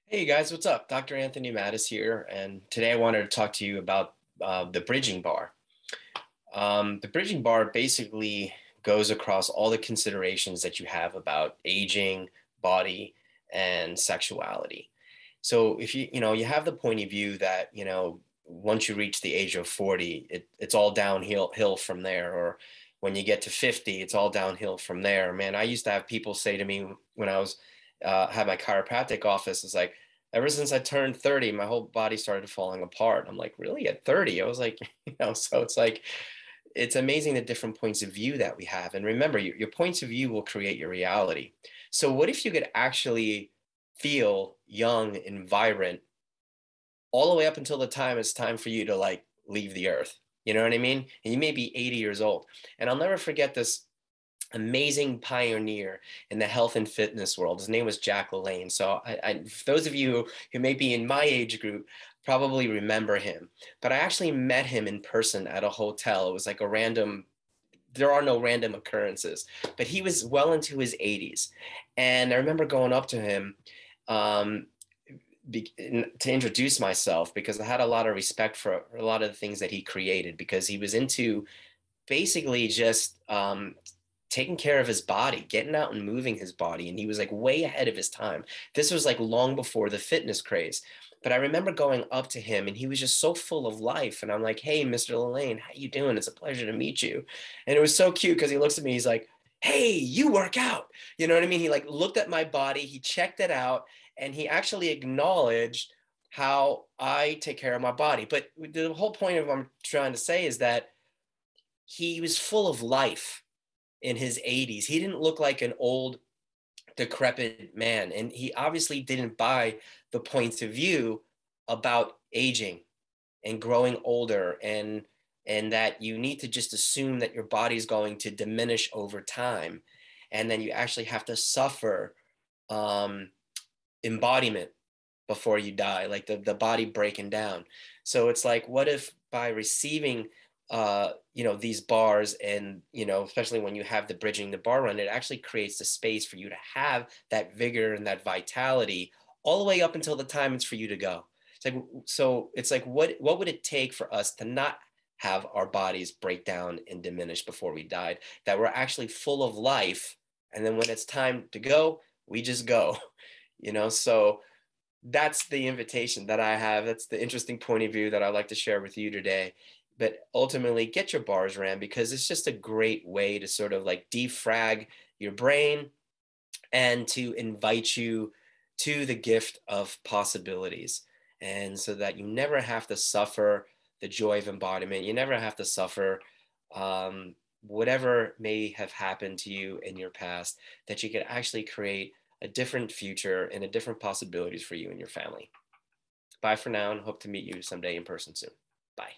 Hey guys, what's up? Dr. Anthony Mattis here, and today I wanted to talk to you about the bridging bar. The bridging bar basically goes across all the considerations that you have about aging, body, and sexuality. So if you have the point of view that, once you reach the age of 40, it's all downhill hill from there, or when you get to 50, it's all downhill from there. Man, I used to have people say to me when I was had my chiropractic office, it's like, ever since I turned 30, my whole body started falling apart. I'm like, really? At 30? I was like, so it's like, it's amazing the different points of view that we have. And remember, your points of view will create your reality. So what if you could actually feel young and vibrant all the way up until the time it's time for you to like leave the earth? You know what I mean? And you may be 80 years old. And I'll never forget this amazing pioneer in the health and fitness world. His name was Jack LaLanne. So for those of you who may be in my age group, probably remember him. But I actually met him in person at a hotel. It was like a random, there are no random occurrences, but he was well into his 80s. And I remember going up to him um, to introduce myself because I had a lot of respect for a lot of the things that he created because he was into basically just taking care of his body, getting out and moving his body. And he was like way ahead of his time. This was like long before the fitness craze. But I remember going up to him and he was just so full of life. And I'm like, hey, Mr. LaLanne, how you doing? It's a pleasure to meet you. And it was so cute because he looks at me, he's like, hey, you work out. You know what I mean? He like looked at my body, he checked it out, and he actually acknowledged how I take care of my body. But the whole point of what I'm trying to say is that he was full of life in his 80s. He didn't look like an old, decrepit man. And he obviously didn't buy the points of view about aging and growing older and that you need to just assume that your body's going to diminish over time. And then you actually have to suffer um, embodiment before you die, like the body breaking down. So it's like, what if by receiving these bars and, especially when you have the bridging the bar run, it actually creates the space for you to have that vigor and that vitality all the way up until the time it's for you to go. It's like, so it's like, what would it take for us to not have our bodies break down and diminish before we died, that we're actually full of life. And then when it's time to go, we just go, so that's the invitation that I have. That's the interesting point of view that I'd like to share with you today. But ultimately, get your bars ran because it's just a great way to sort of like defrag your brain and to invite you to the gift of possibilities. And so that you never have to suffer the joy of embodiment. You never have to suffer whatever may have happened to you in your past, that you can actually create a different future and a different possibilities for you and your family. Bye for now and hope to meet you someday in person soon. Bye.